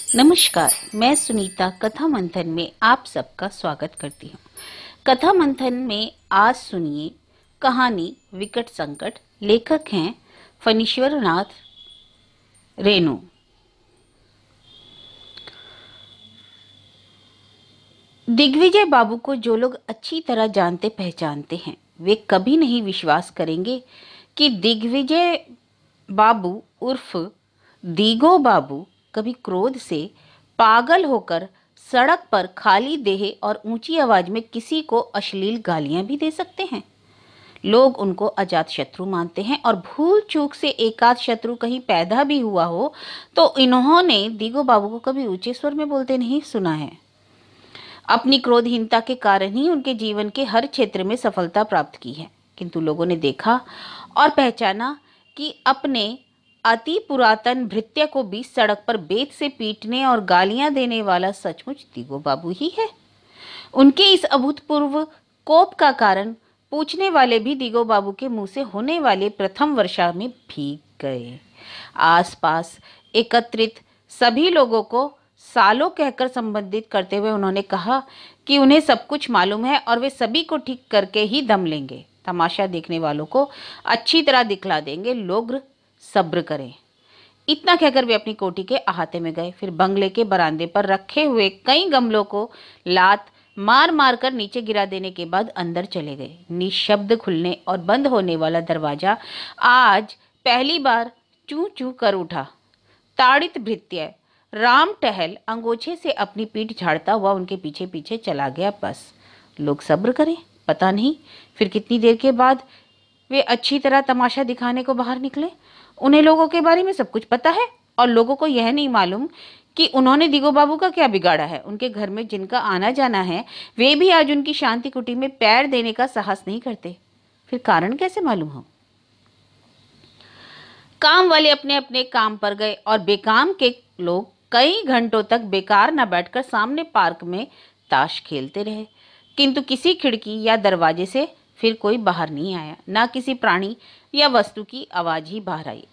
नमस्कार, मैं सुनीता कथा मंथन में आप सबका स्वागत करती हूँ। कथा मंथन में आज सुनिए कहानी विकट संकट। लेखक हैं फणीश्वर नाथ रेणु। दिग्विजय बाबू को जो लोग अच्छी तरह जानते पहचानते हैं वे कभी नहीं विश्वास करेंगे कि दिग्विजय बाबू उर्फ दीगो बाबू कभी क्रोध से पागल होकर सड़क पर खाली देह और ऊंची आवाज में किसी को अश्लील गालियां भी दे सकते हैं। लोग उनको अजात शत्रु मानते हैं और भूल चूक से एकाध शत्रु कहीं पैदा भी हुआ हो तो इन्होंने दीगो बाबू को कभी ऊंचे स्वर में बोलते नहीं सुना है। अपनी क्रोधहीनता के कारण ही उनके जीवन के हर क्षेत्र में सफलता प्राप्त की है, किंतु लोगों ने देखा और पहचाना कि अपने अति पुरातन भृत्य को बीच सड़क पर बेत से पीटने और गालियां देने वाला सचमुच दीगो बाबू ही है। उनके इस अभूतपूर्व कोप का कारण पूछने वाले भी दीगो बाबू के मुंह से होने वाले प्रथम वर्षा में भीग गए। आसपास एकत्रित सभी लोगों को सालों कहकर संबोधित करते हुए उन्होंने कहा कि उन्हें सब कुछ मालूम है और वे सभी को ठीक करके ही दम लेंगे। तमाशा देखने वालों को अच्छी तरह दिखला देंगे, लोग सब्र करें। इतना कहकर वे अपनी कोठी के अहाते में गए। फिर बंगले के बरामदे पर रखे हुए कई गमलों को लात मार मार कर नीचे गिरा देने के बाद अंदर चले गए। निशब्द खुलने और बंद होने वाला दरवाजा आज पहली बार चू चू कर उठा। ताड़ित भृत्य राम टहल अंगोछे से अपनी पीठ झाड़ता हुआ उनके पीछे पीछे चला गया। बस लोग सब्र करें। पता नहीं फिर कितनी देर के बाद वे अच्छी तरह तमाशा दिखाने को बाहर निकले। उन्हें लोगों के बारे में सब कुछ पता है और लोगों को यह नहीं मालूम कि उन्होंने दीगो बाबू का क्या बिगाड़ा है। उनके घर में जिनका आना जाना है वे भी आज उनकी शांति कुटी में पैर देने का साहस नहीं करते। फिर कारण कैसे मालूम हो? काम वाले अपने अपने काम पर गए और बेकाम के लोग कई घंटों तक बेकार न बैठकर सामने पार्क में ताश खेलते रहे, किंतु किसी खिड़की या दरवाजे से फिर कोई बाहर नहीं आया। ना किसी प्राणी या वस्तु की आवाज ही बाहर आई।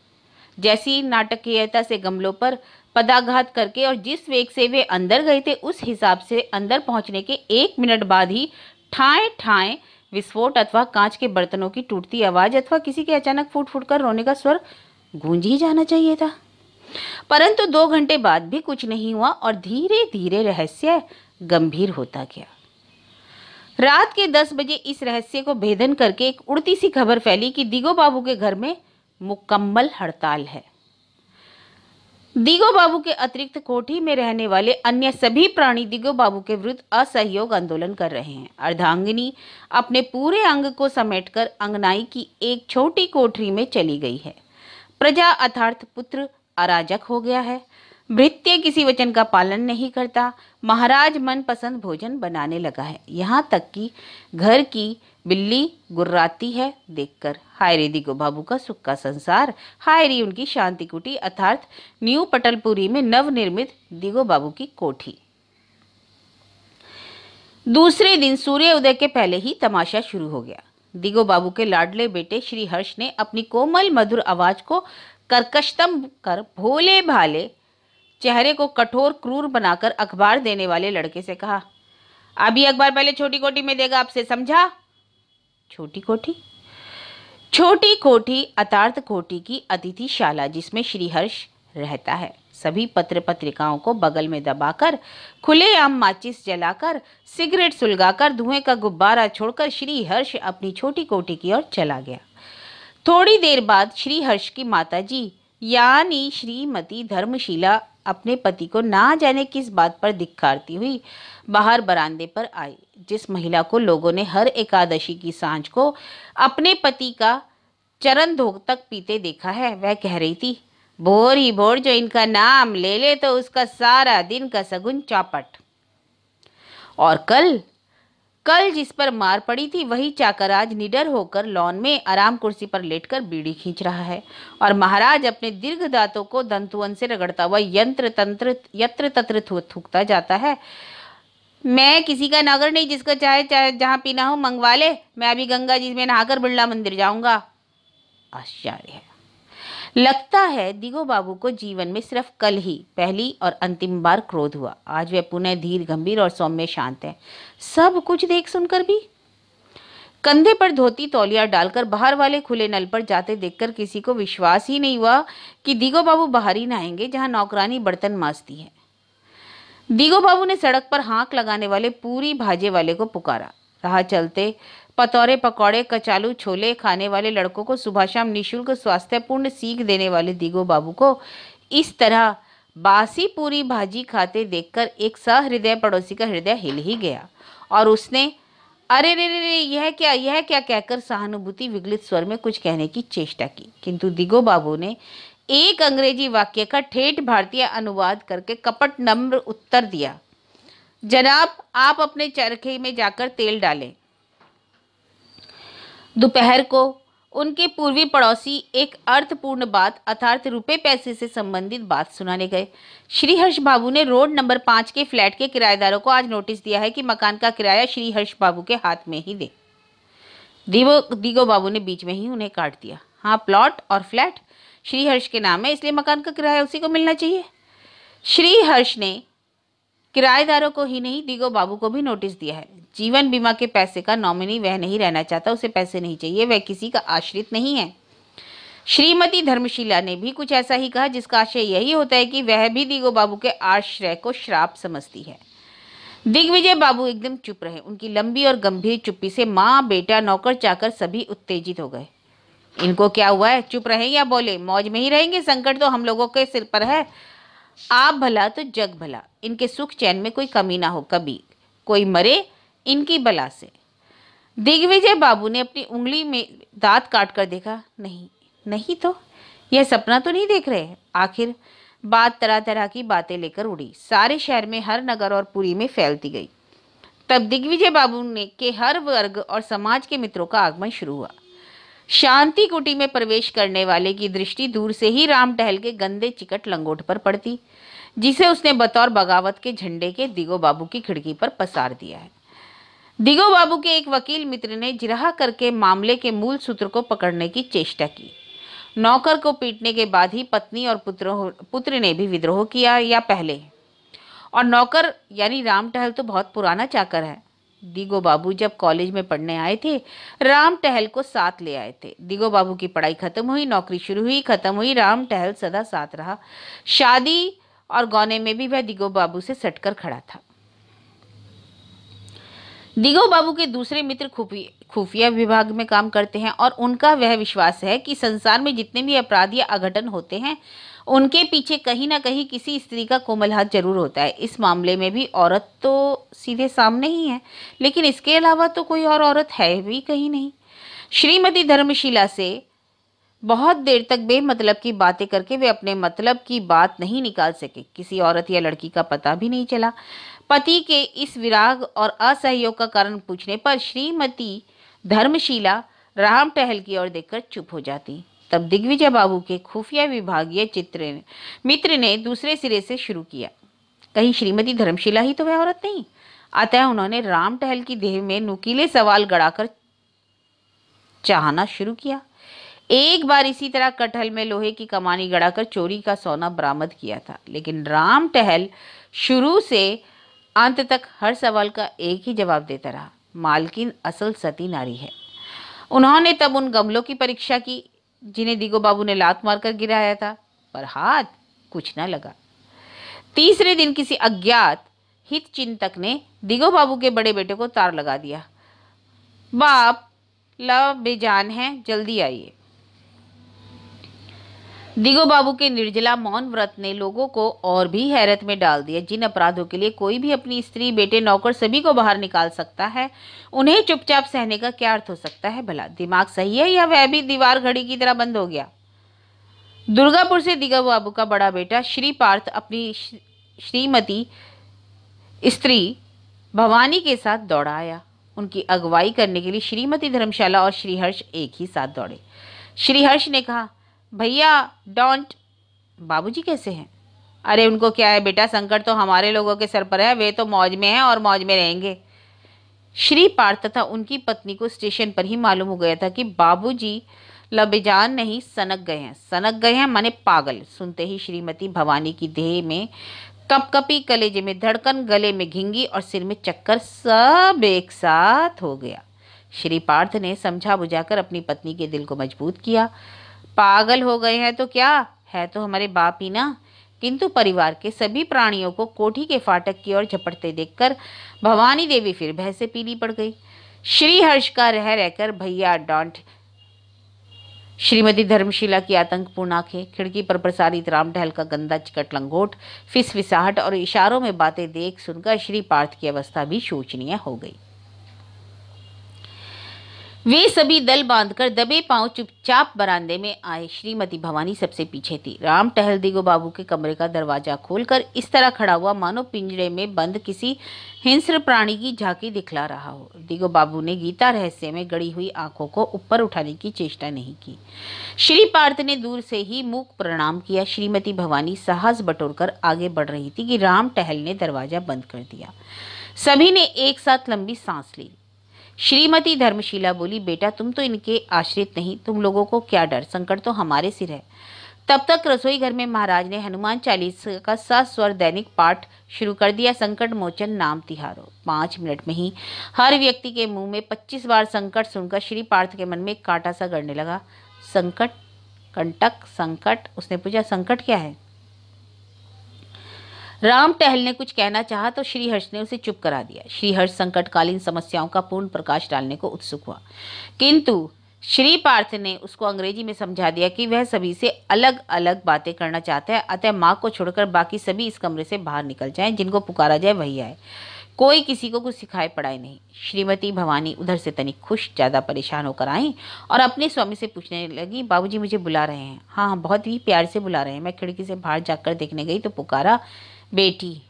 जैसी नाटकीयता से गमलों पर पदाघात करके और जिस वेग से वे अंदर गए थे उस हिसाब से अंदर पहुंचने के 1 मिनट बाद ही ठाए ठाए विस्फोट अथवा कांच के बर्तनों की टूटती आवाज अथवा किसी के अचानक फूट फूट कर रोने का स्वर गूंज ही जाना चाहिए था। परंतु 2 घंटे बाद भी कुछ नहीं हुआ और धीरे धीरे रहस्य गंभीर होता गया। रात के 10 बजे इस रहस्य को भेदन करके एक उड़ती सी खबर फैली कि दीगो बाबू के घर में मुकम्मल हड़ताल है। दीगो बाबू के अतिरिक्त कोठी में रहने वाले अन्य सभी प्राणी दीगो बाबू के विरुद्ध असहयोग आंदोलन कर रहे हैं। अर्धांगिनी अपने पूरे अंग को समेटकर अंगनाई की एक छोटी कोठरी में चली गई है। प्रजा अर्थात पुत्र अराजक हो गया है। भृत्य किसी वचन का पालन नहीं करता। महाराज मनपसंद भोजन बनाने लगा है। यहाँ तक कि घर की बिल्ली गुर्राती है देखकर। हाय रे दीगो बाबू का सुख का संसार, हाय रे उनकी शांति कुटी अर्थात न्यू पटलपुरी में नवनिर्मित दीगो बाबू की कोठी। दूसरे दिन सूर्य उदय के पहले ही तमाशा शुरू हो गया। दीगो बाबू के लाडले बेटे श्री हर्ष ने अपनी कोमल मधुर आवाज को कर्कशतम कर भोले भाले चेहरे को कठोर क्रूर बनाकर अखबार देने वाले लड़के से कहा, अभी अखबार पहले छोटी कोठी में देगा, आपसे समझा? छोटी कोठी? छोटी कोठी अतार्थ कोठी की अतिथिशाला जिसमें श्रीहर्ष रहता है। सभी पत्र पत्रिकाओं को बगल में दबाकर खुलेआम माचिस जलाकर सिगरेट सुलगाकर धुएं का गुब्बारा छोड़कर श्रीहर्ष अपनी छोटी कोठी की ओर चला गया। थोड़ी देर बाद श्रीहर्ष की माताजी यानी श्रीमती धर्मशीला अपने पति को ना जाने किस बात पर धिक्कारती हुई बाहर बरामदे पर आई। जिस महिला को लोगों ने हर एकादशी की सांझ को अपने पति का चरण धोक तक पीते देखा है, वह कह रही थी, भोर ही भोर जो इनका नाम ले ले तो उसका सारा दिन का सगुन चौपट। और कल जिस पर मार पड़ी थी वही चाकर आज निडर होकर लॉन में आराम कुर्सी पर लेटकर बीड़ी खींच रहा है और महाराज अपने दीर्घ दांतों को दंतुअन से रगड़ता हुआ यत्र तत्र थूकता जाता है। मैं किसी का नौकर नहीं, जिसको चाहे जहां पीना हो मंगवा ले। मैं अभी गंगा जी में नहाकर बिरला मंदिर जाऊंगा। आश्चर्य है, लगता है दिगो बाबू को जीवन में सिर्फ कल ही पहली और अंतिम बार क्रोध हुआ। आज वे पुनः धीर, गंभीर और सौम्य शांत हैं। सब कुछ देख सुनकर भी। कंधे पर धोती तौलिया डालकर बाहर वाले खुले नल पर जाते देखकर किसी को विश्वास ही नहीं हुआ कि दिगो बाबू बाहर ही नहाएंगे जहां नौकरानी बर्तन मांजती है। दिगो बाबू ने सड़क पर हाँक लगाने वाले पूरी भाजे वाले को पुकारा। राह चलते पतौरे, पकौड़े, कचालू छोले खाने वाले लड़कों को सुबह शाम निःशुल्क स्वास्थ्यपूर्ण सीख देने वाले दिगो बाबू को इस तरह बासी पूरी भाजी खाते देखकर एक सहृदय पड़ोसी का हृदय हिल ही गया और उसने अरे रे रे रे यह क्या कहकर सहानुभूति विगलित स्वर में कुछ कहने की चेष्टा की, किंतु दिगो बाबू ने एक अंग्रेजी वाक्य का ठेठ भारतीय अनुवाद करके कपट नम्र उत्तर दिया, जनाब आप अपने चरखे में जाकर तेल डालें। दोपहर को उनके पूर्वी पड़ोसी एक अर्थपूर्ण बात अर्थात रुपए पैसे से संबंधित बात सुनाने गए। श्री हर्ष बाबू ने रोड नंबर 5 के फ्लैट के किराएदारों को आज नोटिस दिया है कि मकान का किराया श्री हर्ष बाबू के हाथ में ही दे। दिगो बाबू ने बीच में ही उन्हें काट दिया। हाँ, प्लॉट और फ्लैट श्री हर्ष के नाम है, इसलिए मकान का किराया उसी को मिलना चाहिए। श्री हर्ष ने किराएदारों को ही नहीं दिगो बाबू को भी नोटिस दिया है। जीवन बीमा के पैसे का नॉमिनी वह नहीं रहना चाहता, उसे पैसे नहीं चाहिए, वह किसी का आश्रित नहीं है। श्रीमती धर्मशीला ने भी कुछ ऐसा ही कहा, जिसका आशय यही होता है कि वह भी दिगो बाबू के आश्रय को श्राप समझती है। दिग्विजय बाबू एकदम चुप रहे। उनकी लंबी और गंभीर चुप्पी से माँ, बेटा, नौकर चाकर सभी उत्तेजित हो गए। इनको क्या हुआ है, चुप रहे या बोले? मौज में ही रहेंगे, संकट तो हम लोगों के सिर पर है। आप भला तो जग भला, इनके सुख चैन में कोई कमी ना हो, कभी कोई मरे इनकी बला से। दिग्विजय बाबू ने अपनी उंगली में दांत काट कर देखा। नहीं तो यह सपना तो नहीं देख रहे। आखिर बात तरह तरह की बातें लेकर उड़ी, सारे शहर में, हर नगर और पुरी में फैलती गई। तब दिग्विजय बाबू ने के हर वर्ग और समाज के मित्रों का आगमन शुरू हुआ। शांति कुटी में प्रवेश करने वाले की दृष्टि दूर से ही राम टहल के गंदे चिकट लंगोट पर पड़ती, जिसे उसने बतौर बगावत के झंडे के दिगो बाबू की खिड़की पर पसार दिया है। दिगो बाबू के एक वकील मित्र ने जिरह करके मामले के मूल सूत्र को पकड़ने की चेष्टा की। नौकर को पीटने के बाद ही पत्नी और पुत्र ने भी विद्रोह किया या पहले? और नौकर यानी राम टहल तो बहुत पुराना चाकर है। दिगो बाबू जब कॉलेज में पढ़ने आए थे, राम टहल को साथ ले आए थे। दिगो बाबू की पढ़ाई खत्म हुई, नौकरी शुरू हुई, खत्म हुई, राम टहल सदा साथ रहा। शादी और गौने में भी वह दिगो बाबू से सटकर खड़ा था। दिगो बाबू के दूसरे मित्र खुफिया विभाग में काम करते हैं और उनका वह विश्वास है कि संसार में जितने भी अपराध या अघटन होते हैं, उनके पीछे कहीं ना कहीं किसी स्त्री का कोमल हाथ जरूर होता है। इस मामले में भी औरत तो सीधे सामने ही है, लेकिन इसके अलावा तो कोई और औरत है भी कहीं नहीं। श्रीमती धर्मशीला से बहुत देर तक बेमतलब की बातें करके वे अपने मतलब की बात नहीं निकाल सके। किसी औरत या लड़की का पता भी नहीं चला। पति के इस विराग और असहयोग का कारण पूछने पर श्रीमती धर्मशीला राम टहल की ओर देखकर चुप हो जाती। तब दिग्विजय बाबू के खुफिया विभागीय मित्र ने दूसरे सिरे से शुरू किया, कहीं श्रीमती धर्मशीला ही तो वह औरत नहीं? अतः उन्होंने राम टहल की देह में नुकीले सवाल गड़ाकर चाहना शुरू किया। एक बार इसी तरह कटहल में लोहे की कमानी गड़ाकर चोरी का सोना बरामद किया था, लेकिन राम टहल शुरू से अंत तक हर सवाल का एक ही जवाब देता रहा, मालकिन असल सती नारी है। उन्होंने तब उन गमलों की परीक्षा की जिन्हें दिगो बाबू ने लात मारकर गिराया था, पर हाथ कुछ न लगा। तीसरे दिन किसी अज्ञात हित चिंतक ने दिगो बाबू के बड़े बेटे को तार लगा दिया। बाप ला बेजान है, जल्दी आइए। दिगो बाबू के निर्जला मौन व्रत ने लोगों को और भी हैरत में डाल दिया। जिन अपराधों के लिए कोई भी अपनी स्त्री, बेटे, नौकर सभी को बाहर निकाल सकता है, उन्हें चुपचाप सहने का क्या अर्थ हो सकता है भला? दिमाग सही है या वह भी दीवार घड़ी की तरह बंद हो गया? दुर्गापुर से दिगो बाबू का बड़ा बेटा श्री पार्थ अपनी श्रीमती स्त्री भवानी के साथ दौड़ा आया। उनकी अगुवाई करने के लिए श्रीमती धर्मशाला और श्रीहर्ष एक ही साथ दौड़े। श्रीहर्ष ने कहा, भैया डोंट। बाबूजी कैसे हैं? अरे उनको क्या है बेटा, संकट तो हमारे लोगों के सर पर है, वे तो मौज में हैं और मौज में रहेंगे। श्री पार्थ तथा उनकी पत्नी को स्टेशन पर ही मालूम हो गया था कि बाबूजी लबेजान नहीं, सनक गए हैं। सनक गए हैं माने पागल। सुनते ही श्रीमती भवानी की देह में कपकपी, कलेजे में धड़कन, गले में घिंगी और सिर में चक्कर, सब एक साथ हो गया। श्री पार्थ ने समझा बुझाकर अपनी पत्नी के दिल को मजबूत किया। पागल हो गए हैं तो क्या है, तो हमारे बाप ही ना। किंतु परिवार के सभी प्राणियों को कोठी के फाटक की ओर झपटते देखकर भवानी देवी फिर भय से पीली पड़ गई। श्री हर्ष का रह रहकर भैया डांट, श्रीमती धर्मशिला की आतंकपूर्ण आंखें, खिड़की पर प्रसारित राम टहल का गंदा चिकट लंगोट, फिसफिसाहट और इशारों में बातें देख सुनकर श्री पार्थ की अवस्था भी शोचनीय हो गई। वे सभी दल बांधकर दबे पांव चुपचाप बरामदे में आए। श्रीमती भवानी सबसे पीछे थी। राम टहल दिगो बाबू के कमरे का दरवाजा खोलकर इस तरह खड़ा हुआ मानो पिंजरे में बंद किसी हिंस्र प्राणी की झांकी दिखला रहा हो। दिगो बाबू ने गीता रहस्य में गड़ी हुई आंखों को ऊपर उठाने की चेष्टा नहीं की। श्री पार्थ ने दूर से ही मूक प्रणाम किया। श्रीमती भवानी साहस बटोरकर आगे बढ़ रही थी कि राम टहल ने दरवाजा बंद कर दिया। सभी ने एक साथ लंबी सांस ली। श्रीमती धर्मशिला बोली, बेटा तुम तो इनके आश्रित नहीं, तुम लोगों को क्या डर, संकट तो हमारे सिर है। तब तक रसोई घर में महाराज ने हनुमान चालीसा का सस्वर दैनिक पाठ शुरू कर दिया। संकट मोचन नाम तिहारो। 5 मिनट में ही हर व्यक्ति के मुंह में 25 बार संकट सुनकर श्री पार्थ के मन में कांटा सा गड़ने लगा। संकट, कंटक, संकट। उसने पूछा, संकट क्या है? राम टहल ने कुछ कहना चाहा तो श्रीहर्ष ने उसे चुप करा दिया। श्रीहर्ष संकटकालीन समस्याओं का पूर्ण प्रकाश डालने को उत्सुक हुआ, किंतु श्री पार्थ ने उसको अंग्रेजी में समझा दिया कि वह सभी से अलग अलग बातें करना चाहता है, अतः माँ को छोड़कर बाकी सभी इस कमरे से बाहर निकल जाएं, जिनको पुकारा जाए वही आए, कोई किसी को कुछ सिखाए पढ़ाए नहीं। श्रीमती भवानी उधर से तनिक खुश, ज्यादा परेशान होकर आई और अपने स्वामी से पूछने लगी, बाबूजी मुझे बुला रहे हैं? हाँ हाँ, बहुत ही प्यार से बुला रहे हैं। मैं खिड़की से बाहर जाकर देखने गई तो पुकारा, बेटी।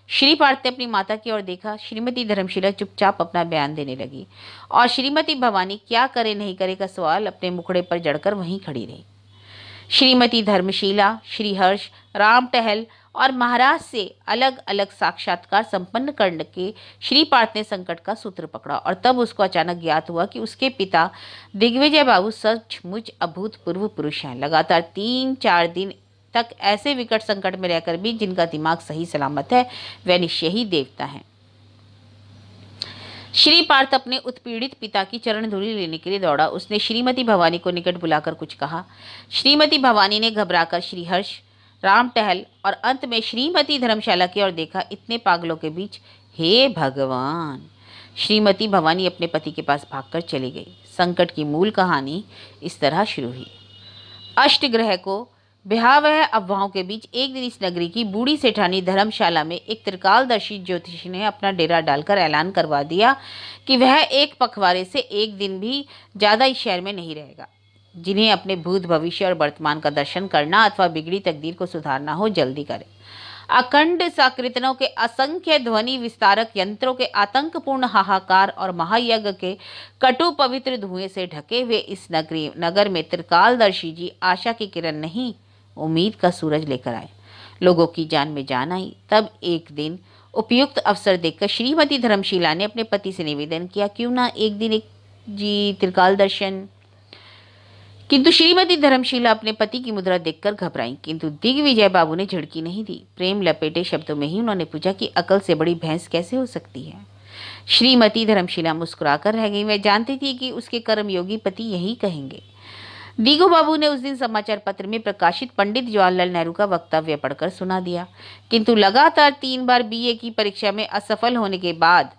श्री पार्थ ने अपनी माता की ओर देखा। श्रीमती धर्मशिला चुपचाप अपना बयान देने लगी और श्रीमती भवानी क्या करे नहीं करे का सवाल अपने मुखड़े पर जड़कर वहीं खड़ी रही। श्रीमती धर्मशिला, श्रीहर्ष, राम टहल और महाराज से अलग अलग साक्षात्कार संपन्न करके श्री पार्थ ने संकट का सूत्र पकड़ा और तब उसको अचानक ज्ञात हुआ कि उसके पिता दिग्विजय बाबू सचमुच अभूतपूर्व पुरुष हैं। लगातार 3-4 दिन तक ऐसे विकट संकट में रहकर भी जिनका दिमाग सही सलामत है, वह निश्चय ही देवता है। श्री पार्थ अपने उत्पीड़ित पिता की चरण धूलि लेने के लिए दौड़ा। उसने श्रीमती भवानी को निकट बुलाकर कुछ कहा। श्रीमती भवानी ने घबराकर श्रीहर्ष, राम टहल और अंत में श्रीमती धर्मशाला की ओर देखा। इतने पागलों के बीच, हे भगवान! श्रीमती भवानी अपने पति के पास भागकर चली गई। संकट की मूल कहानी इस तरह शुरू हुई। अष्टग्रह को भयावह अफवाहों के बीच एक दिन इस नगरी की बूढ़ी सेठानी धर्मशाला में एक त्रिकालदर्शी ज्योतिषी ने अपना डेरा डालकर ऐलान करवा दिया कि वह एक पखवाड़े से एक दिन भी ज्यादा इस शहर में नहीं रहेगा। जिन्हें अपने भूत, भविष्य और वर्तमान का दर्शन करना अथवा बिगड़ी तकदीर को सुधारना हो, जल्दी करे। अखंड साकृतनों के असंख्य ध्वनि विस्तारक यंत्रों के आतंकपूर्ण हाहाकार और महायज्ञ के कटु पवित्र धुएं से ढके हुए इस नगर में त्रिकालदर्शी जी आशा की किरण नहीं, उम्मीद का सूरज लेकर आए। लोगों की जान में जान आई। तब एक दिन उपयुक्त अवसर देखकर श्रीमती धर्मशिला ने अपने पति से निवेदन किया, क्यों ना एक दिन एक जी त्रिकाल दर्शन। किंतु श्रीमती धर्मशिला अपने पति की मुद्रा देखकर घबराई, किंतु दिग्विजय बाबू ने झिड़की नहीं दी। प्रेम लपेटे शब्दों में ही उन्होंने पूछा कि अकल से बड़ी भैंस कैसे हो सकती है। श्रीमती धर्मशिला मुस्कुराकर रह गई। वह जानती थी कि उसके कर्मयोगी पति यही कहेंगे। दिगो बाबू ने उस दिन समाचार पत्र में प्रकाशित पंडित जवाहरलाल नेहरू का वक्तव्य पढ़कर सुना दिया, किंतु लगातार 3 बार बीए की परीक्षा में असफल होने के बाद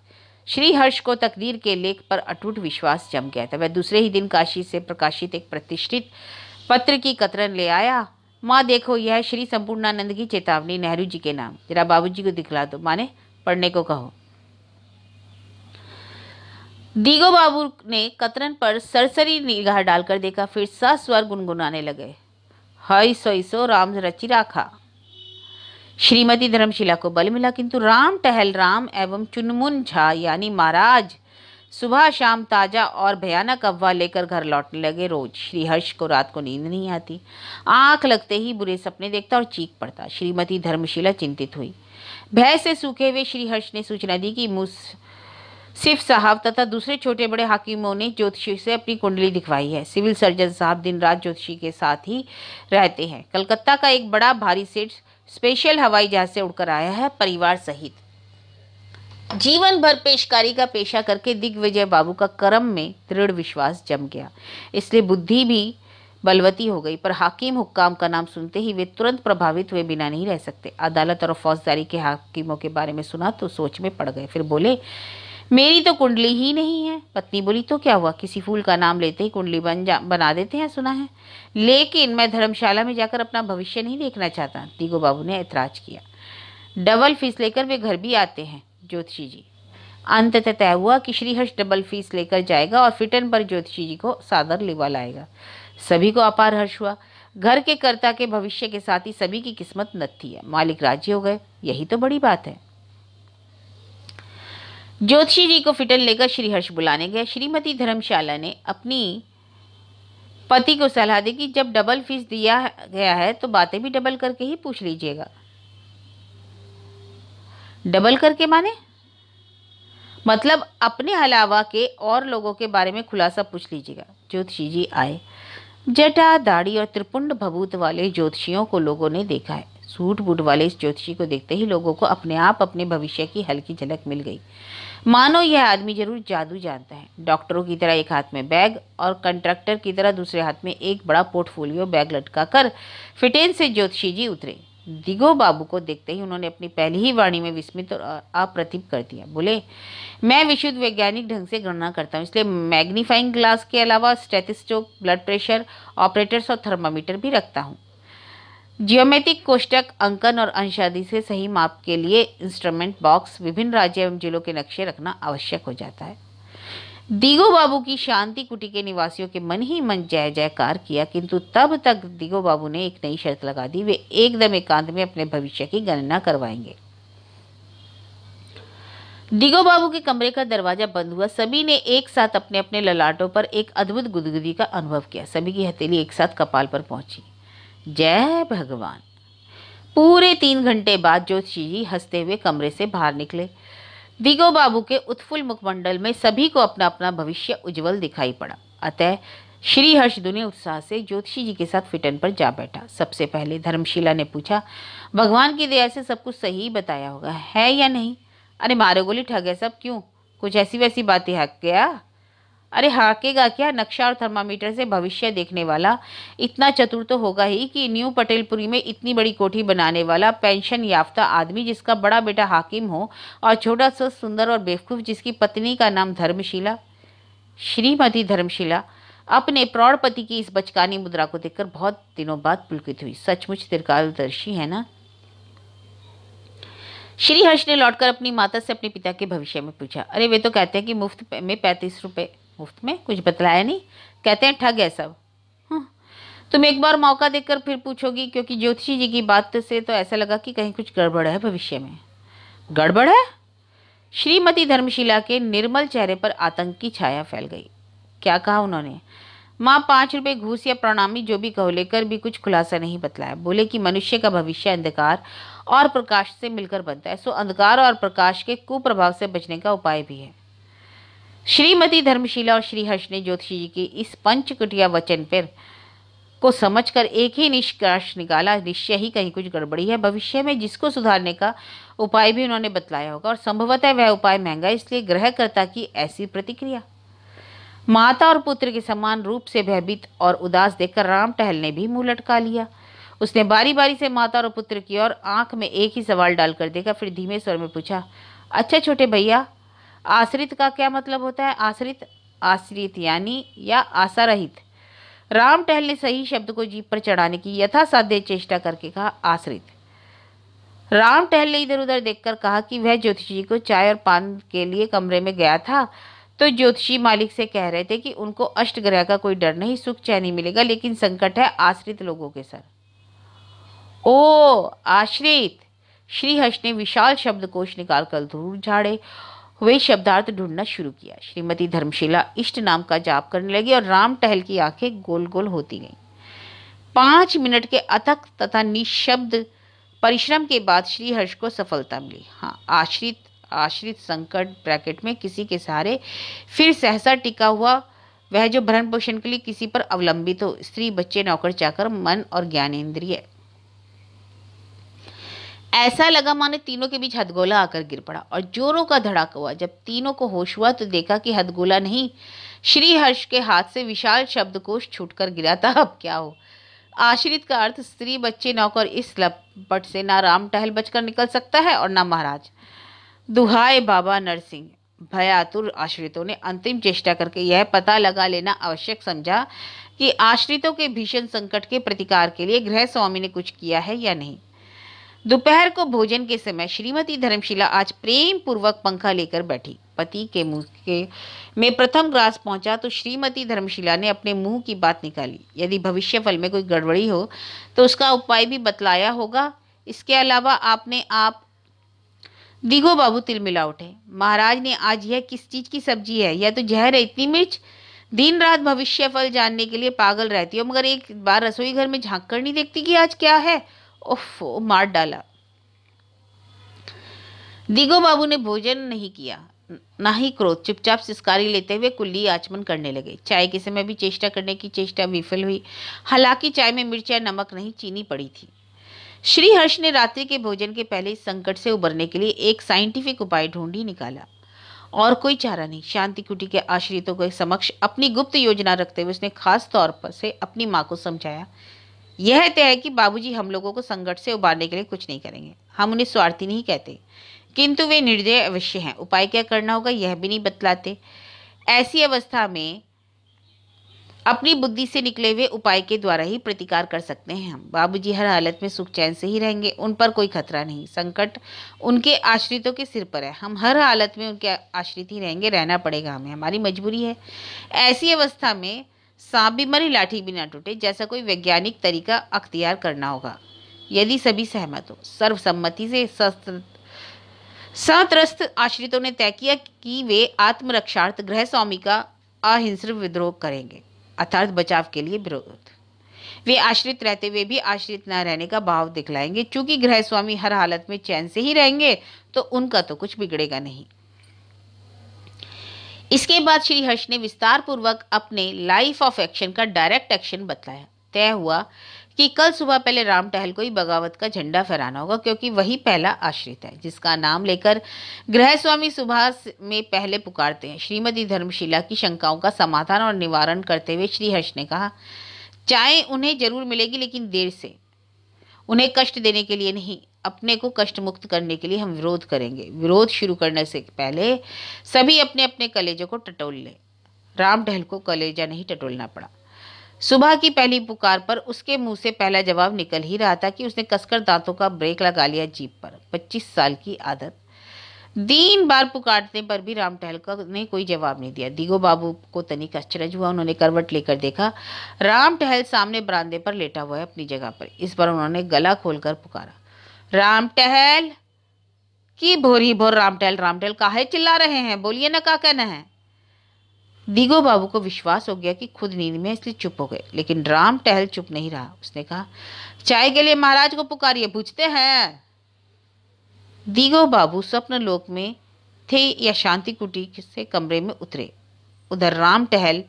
श्री हर्ष को तकदीर के लेख पर अटूट विश्वास जम गया था। वह दूसरे ही दिन काशी से प्रकाशित एक प्रतिष्ठित पत्र की कतरन ले आया। माँ देखो, यह श्री संपूर्णानंद की चेतावनी, नेहरू जी के नाम, जरा बाबूजी को दिखला दो। माने पढ़ने को कहो। दिगो बाबू ने कतरन पर सरसरी निगाह डालकर देखा, फिर सस्वर गुनगुनाने लगे, हई सोई सो राम रचि राखा। श्रीमती धर्मशिला को बल मिला, किंतु राम टहल राम एवं चुनमुन झा यानी महाराज सुबह शाम ताजा और भयानक अफवाह लेकर घर लौटने लगे। रोज श्रीहर्ष को रात को नींद नहीं आती, आंख लगते ही बुरे सपने देखता और चीख पड़ता। श्रीमती धर्मशिला चिंतित हुई। भय से सूखे हुए श्रीहर्ष ने सूचना दी कि सिर्फ साहब तथा दूसरे छोटे बड़े हाकिमों ने ज्योतिषी से अपनी कुंडली दिखवाई है। सिविल सर्जन साहब दिन रात ज्योतिषी के साथ ही रहते हैं। कलकत्ता का एक बड़ा भारी सेठ स्पेशल हवाई जहाज से उड़कर आया है परिवार सहित। जीवन भर पेशकारी का पेशा करके दिग्विजय बाबू का कर्म में दृढ़ विश्वास जम गया, इसलिए बुद्धि भी बलवती हो गई। पर हाकिम हुक्काम का नाम सुनते ही वे तुरंत प्रभावित हुए बिना नहीं रह सकते। अदालत और फौजदारी के हाकिमों के बारे में सुना तो सोच में पड़ गए। फिर बोले, मेरी तो कुंडली ही नहीं है। पत्नी बोली, तो क्या हुआ, किसी फूल का नाम लेते ही कुंडली बना देते हैं, सुना है। लेकिन मैं धर्मशाला में जाकर अपना भविष्य नहीं देखना चाहता, दीगो बाबू ने ऐतराज किया। डबल फीस लेकर वे घर भी आते हैं ज्योतिषी जी। अंततः तय हुआ कि श्रीहर्ष डबल फीस लेकर जाएगा और फिटन पर ज्योतिषी जी को सादर लिवा लाएगा। सभी को अपार हर्ष हुआ। घर के कर्ता के भविष्य के साथ ही सभी की किस्मत नत्थी है। मालिक राजी हो गए, यही तो बड़ी बात है। ज्योतिषी जी को फिटन लेकर श्रीहर्ष बुलाने गए। श्रीमती धर्मशाला ने अपनी पति को सलाह दी कि जब डबल फीस दिया गया है तो बातें भी डबल करके ही पूछ लीजिएगा। डबल करके माने? मतलब अपने अलावा के और लोगों के बारे में खुलासा पूछ लीजिएगा। ज्योतिषी जी आए। जटा दाढ़ी और त्रिपुंड भभूत वाले ज्योतिषियों को लोगों ने देखा है। सूट बूट वाले इस ज्योतिषी को देखते ही लोगों को अपने आप अपने भविष्य की हल्की झलक मिल गई। मानो यह आदमी जरूर जादू जानता है। डॉक्टरों की तरह एक हाथ में बैग और कंट्रक्टर की तरह दूसरे हाथ में एक बड़ा पोर्टफोलियो बैग लटकाकर फिटेन से ज्योतिषी जी उतरे। दिगो बाबू को देखते ही उन्होंने अपनी पहली ही वाणी में विस्मित और अप्रतिभ कर दिया। बोले, मैं विशुद्ध वैज्ञानिक ढंग से गणना करता हूँ, इसलिए मैग्नीफाइंग ग्लास के अलावा स्टेथोस्कोप, ब्लड प्रेशर ऑपरेटर्स और थर्मामीटर भी रखता हूँ। जियोमेट्रिक कोष्टक, अंकन और अंशादि से सही माप के लिए इंस्ट्रूमेंट बॉक्स, विभिन्न राज्य एवं जिलों के नक्शे रखना आवश्यक हो जाता है। दिगो बाबू की शांति कुटी के निवासियों के मन ही मन जय जयकार किया, किंतु तब तक दिगो बाबू ने एक नई शर्त लगा दी। वे एकदम एकांत में अपने भविष्य की गणना करवाएंगे। दिगो बाबू के कमरे का दरवाजा बंद हुआ। सभी ने एक साथ अपने अपने ललाटों पर एक अद्भुत गुदगुदी का अनुभव किया। सभी की हथेली एक साथ कपाल पर पहुंची। जय भगवान। पूरे 3 घंटे बाद ज्योतिषी जी हंसते हुए कमरे से बाहर निकले। दिगो बाबू के उत्फुल्ल मुखमंडल में सभी को अपना अपना भविष्य उज्जवल दिखाई पड़ा। अतः श्री हर्ष दुने उत्साह से ज्योतिषी जी के साथ फिटन पर जा बैठा। सबसे पहले धर्मशिला ने पूछा, भगवान की दया से सब कुछ सही बताया होगा, है या नहीं? अरे मारो गोली ठग है सब, क्यों, कुछ ऐसी वैसी बातें है क्या? अरे हाकेगा क्या, नक्शा और थर्मामीटर से भविष्य देखने वाला इतना चतुर तो होगा ही कि न्यू पटेलपुरी में इतनी बड़ी कोठी बनाने वाला पेंशन याफ्ता आदमी जिसका बड़ा बेटा हाकिम हो और छोटा सा सुंदर और बेवकूफ जिसकी पत्नी का नाम धर्मशिला। श्रीमती धर्मशिला अपने प्रौढ़ पति की इस बचकानी मुद्रा को देखकर बहुत दिनों बाद पुलकित हुई। सचमुच त्रिकालदर्शी है ना। श्री हर्ष ने लौटकर अपनी माता से अपने पिता के भविष्य में पूछा। अरे वे तो कहते हैं कि मुफ्त में 35 रुपए। मुफ्त में? कुछ बतलाया नहीं। कहते हैं ठग है सब। तुम एक बार मौका देकर फिर पूछोगी, क्योंकि ज्योतिषी जी की बात से तो ऐसा लगा कि कहीं कुछ गड़बड़ है भविष्य में। गड़बड़ है? श्रीमती धर्मशिला के निर्मल चेहरे पर आतंक की छाया फैल गई। क्या कहा उन्होंने? माँ 5 रुपए घूस या प्रणामी जो भी कहो, लेकर भी कुछ खुलासा नहीं बतलाया। बोले कि मनुष्य का भविष्य अंधकार और प्रकाश से मिलकर बनता है, सो अंधकार और प्रकाश के कुप्रभाव से बचने का उपाय भी है। श्रीमती धर्मशिला और श्रीहर्ष ने ज्योतिषी जी की इस पंचकुटिया वचन पर को समझकर एक ही निष्कर्ष निकाला, निश्चय ही कहीं कुछ गड़बड़ी है। भविष्य में जिसको सुधारने का उपाय भी उन्होंने बतलाया होगा और संभवतः वह उपाय महंगा, इसलिए ग्रहकर्ता की ऐसी प्रतिक्रिया। माता और पुत्र के समान रूप से भयभीत और उदास देखकर राम टहल ने भी मुंह लटका लिया। उसने बारी बारी से माता और पुत्र की ओर आंख में एक ही सवाल डालकर देखा, फिर धीमे स्वर में पूछा, अच्छा छोटे भैया, आश्रित का क्या मतलब होता है? आश्रित, आश्रित यानी या आशा रहित। राम टहल ने सही शब्द को जीभ पर चढ़ाने की यथासाध्य चेष्टा करके कहा, आश्रित। राम टहल ने इधर उधर देखकर कहा कि वह ज्योतिषी जी को चाय और पान के लिए कमरे में गया था तो ज्योतिषी मालिक से कह रहे थे कि उनको अष्टग्रह का कोई डर नहीं, सुख चैन ही मिलेगा, लेकिन संकट है आश्रित लोगों के सर। ओ आश्रित। श्रीहर्ष ने विशाल शब्दकोश निकालकर धूल झाड़े हुए शब्दार्थ ढूंढना शुरू किया। श्रीमती धर्मशिला इष्ट नाम का जाप करने लगी और राम टहल की आंखें गोल गोल होती गईं। 5 मिनट के अथक तथा निशब्द परिश्रम के बाद श्रीहर्ष को सफलता मिली। हाँ, आश्रित आश्रित संकट ब्रैकेट में किसी के सहारे फिर सहसा टिका हुआ, वह जो भरण पोषण के लिए किसी पर अवलंबित हो, स्त्री बच्चे नौकर चाकर मन और ज्ञानेंद्रिय। ऐसा लगा माने तीनों के बीच हथगोला आकर गिर पड़ा और जोरों का धड़ाका हुआ। जब तीनों को होश हुआ तो देखा कि हथगोला नहीं, श्रीहर्ष के हाथ से विशाल शब्दकोश छूटकर गिरा था। अब क्या हो? आश्रित का अर्थ स्त्री बच्चे नौकर, इस लपट से ना राम टहल बचकर निकल सकता है और ना महाराज। दुहाए बाबा नरसिंह, भयातुर आश्रितों ने अंतिम चेष्टा करके यह पता लगा लेना आवश्यक समझा कि आश्रितों के भीषण संकट के प्रतिकार के लिए गृह स्वामी ने कुछ किया है या नहीं। दोपहर को भोजन के समय श्रीमती धर्मशिला आज प्रेम पूर्वक पंखा लेकर बैठी। पति के मुंह के में प्रथम ग्रास पहुंचा तो श्रीमती धर्मशिला ने अपने मुंह की बात निकाली। यदि भविष्य फल में कोई गड़बड़ी हो तो उसका उपाय भी बतलाया होगा। इसके अलावा आपने आप दिगो बाबू तिलमिला उठे। महाराज ने आज यह किस चीज की सब्जी है? यह तो जहर है। इतनी मिर्च? दिन रात भविष्य फल जानने के लिए पागल रहती हो, मगर एक बार रसोई घर में झांक कर नहीं देखती कि आज क्या है? ओफो, मार डाला। दिगो बाबू ने भोजन नहीं किया, ना ही क्रोध। चुपचाप सिसकारी लेते हुए कुल्ली आचमन करने लगे। चाय के समय भी चेष्टा करने की चेष्टा विफल हुई। हालांकि चाय में मिर्च या नमक नहीं, चीनी पड़ी थी। श्रीहर्ष ने रात्रि के भोजन के पहले इस संकट से उबरने के लिए एक साइंटिफिक उपाय ढूंढ ही निकाला। और कोई चारा नहीं। शांति कुटी के आश्रितों के समक्ष अपनी गुप्त योजना रखते हुए उसने खास तौर पर से अपनी माँ को समझाया, यह तय है कि बाबूजी हम लोगों को संकट से उबारने के लिए कुछ नहीं करेंगे। हम उन्हें स्वार्थी नहीं कहते, किंतु वे निर्दय अवश्य हैं। उपाय क्या करना होगा यह भी नहीं बतलाते। ऐसी अवस्था में अपनी बुद्धि से निकले हुए उपाय के द्वारा ही प्रतिकार कर सकते हैं हम। बाबूजी हर हालत में सुख चैन से ही रहेंगे, उन पर कोई खतरा नहीं। संकट उनके आश्रितों के सिर पर है, हम हर हालत में उनके आश्रित ही रहेंगे, रहना पड़ेगा हमें, हमारी मजबूरी है। ऐसी अवस्था में सांप भी मरे लाठी भी ना टूटे जैसा कोई वैज्ञानिक तरीका अख्तियार करना होगा। यदि सभी सहमत हो, सर्वसम्मति से सत्रस्त आश्रितों ने तय किया कि वे आत्मरक्षार्थ गृह स्वामी का अहिंसक विद्रोह करेंगे, अर्थात बचाव के लिए विरोध। वे आश्रित रहते हुए भी आश्रित न रहने का भाव दिखलाएंगे। चूंकि गृह स्वामी हर हालत में चैन से ही रहेंगे तो उनका तो कुछ बिगड़ेगा नहीं। इसके बाद श्री हर्ष ने विस्तार पूर्वक अपने लाइफ ऑफ एक्शन का डायरेक्ट एक्शन बतलाया। तय हुआ कि कल सुबह पहले राम टहल को ही बगावत का झंडा फहराना होगा, क्योंकि वही पहला आश्रित है जिसका नाम लेकर गृह स्वामी सुबह में पहले पुकारते हैं। श्रीमती धर्मशिला की शंकाओं का समाधान और निवारण करते हुए श्री हर्ष ने कहा, चाय उन्हें जरूर मिलेगी, लेकिन देर से। उन्हें कष्ट देने के लिए नहीं, अपने को कष्ट मुक्त करने के लिए हम विरोध करेंगे। विरोध शुरू करने से पहले सभी अपने अपने कलेजों को टटोल ले। राम टहल को कलेजा नहीं टटोलना पड़ा। सुबह की पहली पुकार पर उसके मुंह से पहला जवाब निकल ही रहा था कि उसने कसकर दांतों का ब्रेक लगा लिया जीप पर। 25 साल की आदत। 3 बार पुकारने पर भी राम टहल ने कोई जवाब नहीं दिया। दिगो बाबू को तनिक आश्चर्य हुआ। उन्होंने करवट लेकर देखा, राम टहल सामने बरामदे पर लेटा हुआ है अपनी जगह पर। इस बार उन्होंने गला खोलकर पुकारा, राम टहल की भोरी भोर। राम टहल काहे चिल्ला रहे हैं? बोलिए ना, क्या कहना है? दिगो बाबू को विश्वास हो गया कि खुद नींद में, इसलिए चुप हो गए। लेकिन राम टहल चुप नहीं रहा। उसने कहा, चाय के लिए महाराज को पुकारिए, पूछते हैं। दिगो बाबू स्वप्न लोक में थे या शांति कुटी से कमरे में उतरे। उधर राम टहल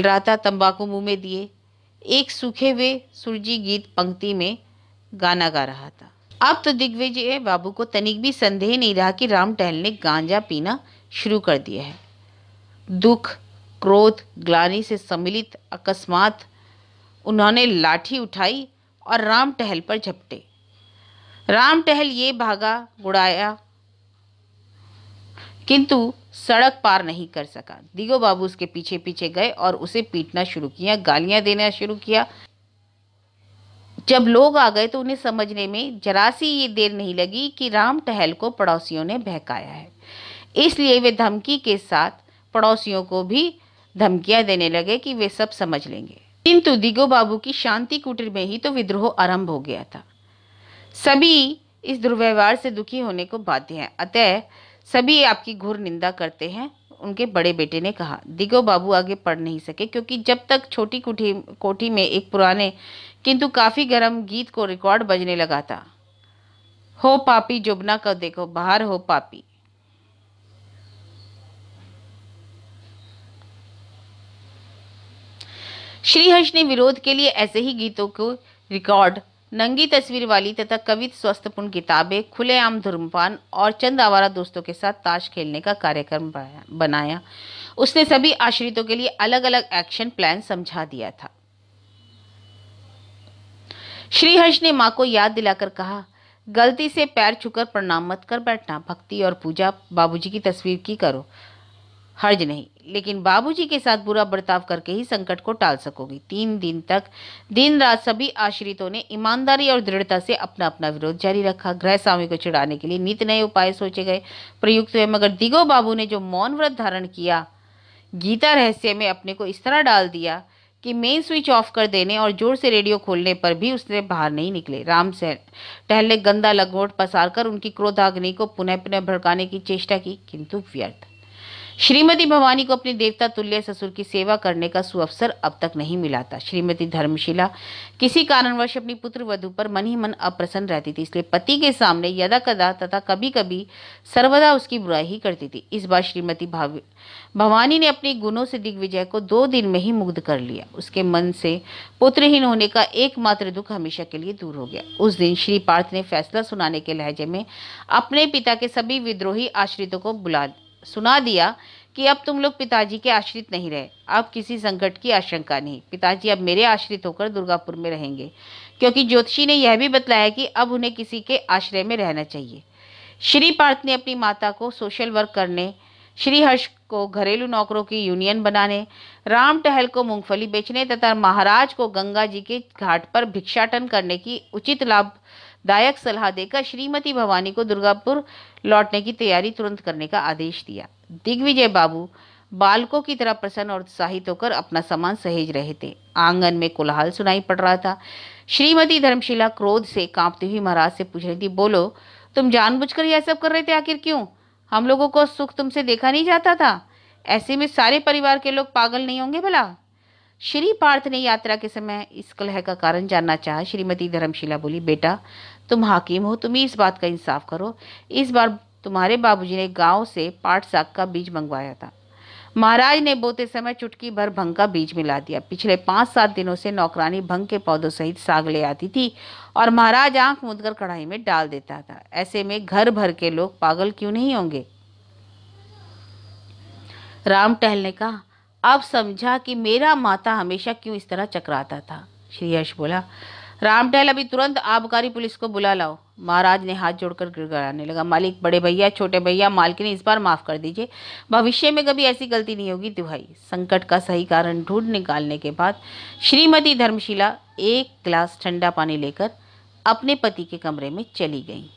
रहा था, तंबाकू मुंह में दिए, एक सूखे हुए सुरजी गीत पंक्ति में गाना गा रहा था। अब तो दिग्विजय बाबू को तनिक भी संदेह नहीं रहा कि राम टहल ने गांजा पीना शुरू कर दिया है। दुख, क्रोध, ग्लानि से सम्मिलित अकस्मात उन्होंने लाठी उठाई और राम टहल पर झपटे। राम टहल ये भागा गुड़ाया, किंतु सड़क पार नहीं कर सका। दिगो बाबू उसके पीछे पीछे गए और उसे पीटना शुरू किया, गालियां देना शुरू किया। जब लोग आ गए तो उन्हें समझने में जरा सी ये देर नहीं लगी कि राम टहल को पड़ोसियों ने बहकाया है। इसलिए वे धमकी के साथ पड़ोसियों को भी धमकियां देने लगे कि वे सब समझ लेंगे। किंतु दिगो बाबू की शांति कुटीर में ही तो विद्रोह आरंभ हो गया था। सभी इस दुर्व्यवहार से दुखी होने को बाध्य हैं, अतः सभी आपकी घोर निंदा करते हैं, उनके बड़े बेटे ने कहा। दिगो बाबू आगे पढ़ नहीं सके, क्योंकि जब तक छोटी कोठी में एक पुराने किंतु काफी गर्म गीत को रिकॉर्ड बजने लगा था। हो पापी जुबना को देखो बाहर हो पापी। श्रीहर्ष ने विरोध के लिए ऐसे ही गीतों को रिकॉर्ड, नंगी तस्वीर वाली तथा कवित स्वस्थपूर्ण किताबें, खुलेआम धूम्रपान और चंद आवारा दोस्तों के साथ ताश खेलने का कार्यक्रम बनाया। उसने सभी आश्रितों के लिए अलग अलग एक्शन प्लान समझा दिया था। श्रीहर्ष ने मां को याद दिलाकर कहा, गलती से पैर छूकर प्रणाम मत कर बैठना, भक्ति और पूजा बाबूजी की तस्वीर की करो, हर्ज नहीं, लेकिन बाबूजी के साथ बुरा बर्ताव करके ही संकट को टाल सकोगी। 3 दिन तक दिन रात सभी आश्रितों ने ईमानदारी और दृढ़ता से अपना अपना विरोध जारी रखा। गृह स्वामी को चिढ़ाने के लिए नित नए उपाय सोचे गए, प्रयुक्त हुए, मगर दिगो बाबू ने जो मौन व्रत धारण किया, गीता रहस्य में अपने को इस तरह डाल दिया कि मेन स्विच ऑफ कर देने और जोर से रेडियो खोलने पर भी उसने बाहर नहीं निकले। राम से टहल ने गंदा लंगोट पसारकर उनकी क्रोधाग्नि को पुनः पुनः भड़काने की चेष्टा की, किंतु व्यर्थ। श्रीमती भवानी को अपने देवता तुल्य ससुर की सेवा करने का सुअवसर अब तक नहीं मिला था। श्रीमती धर्मशिला किसी कारणवश अपनी पुत्र वधू पर मन ही मन अप्रसन्न रहती थी, इसलिए पति के सामने यदा कदा तथा कभी कभी सर्वदा उसकी बुराई ही करती थी। इस बार श्रीमती भवानी ने अपने गुणों से दिग्विजय को 2 दिन में ही मुग्ध कर लिया। उसके मन से पुत्रहीन होने का एकमात्र दुख हमेशा के लिए दूर हो गया। उस दिन श्री पार्थ ने फैसला सुनाने के लहजे में अपने पिता के सभी विद्रोही आश्रितों को सुना दिया कि अब तुम लोग पिताजी के आश्रित नहीं रहे, अब किसी संकट की आशंका नहीं। पिताजी अब मेरे आश्रित होकर दुर्गापुर में रहेंगे, क्योंकि ज्योतिषी ने यह भी बतलाया कि अब उन्हें किसी के आश्रय में रहना चाहिए। श्री पार्थ ने अपनी माता को सोशल वर्क करने, श्रीहर्ष को घरेलू नौकरों की यूनियन बनाने, राम टहल को मूंगफली बेचने तथा महाराज को गंगा जी के घाट पर भिक्षाटन करने की उचित लाभदायक सलाह देकर श्रीमती भवानी को दुर्गापुर लौटने की तैयारी तुरंत करने का आदेश दिया। दिग्विजय बाबू बालकों की तरह प्रसन्न और उत्साहित होकर अपना सामान सहेज रहे थे। आंगन में कोलाहल सुनाई पड़ रहा था। श्रीमती धर्मशिला क्रोध से कांपती हुई महाराज से पूछ रही थी, बोलो, तुम जानबूझकर यह सब कर रहे थे, आखिर क्यों? हम लोगों को सुख तुमसे देखा नहीं जाता था? ऐसे में सारे परिवार के लोग पागल नहीं होंगे भला? श्री पार्थ ने यात्रा के समय इस कलह का कारण जानना चाहा। श्रीमती धर्मशिला बोली, बेटा, तुम हाकिम हो, तुम ही इस बात का इंसाफ करो। इस बार तुम्हारे बाबूजी ने गांव से पाट साग का बीज मंगवाया था। महाराज ने बोते समय चुटकी भर भंग का बीज मिला दिया। पिछले 5-7 दिनों से नौकरानी भंग के पौधों सहित साग ले आती थी और महाराज आंख मूंदकर कढ़ाई में डाल देता था। ऐसे में घर भर के लोग पागल क्यों नहीं होंगे? राम टहल ने कहा, अब समझा कि मेरा माता हमेशा क्यों इस तरह चकराता था। श्रीहर्ष बोला, राम टहल, अभी तुरंत आबकारी पुलिस को बुला लाओ। महाराज ने हाथ जोड़कर गिड़गिड़ाने लगा, मालिक, बड़े भैया, छोटे भैया, मालकिन, इस बार माफ कर दीजिए, भविष्य में कभी ऐसी गलती नहीं होगी, दुहाई। संकट का सही कारण ढूंढ निकालने के बाद श्रीमती धर्मशिला एक गिलास ठंडा पानी लेकर अपने पति के कमरे में चली गई।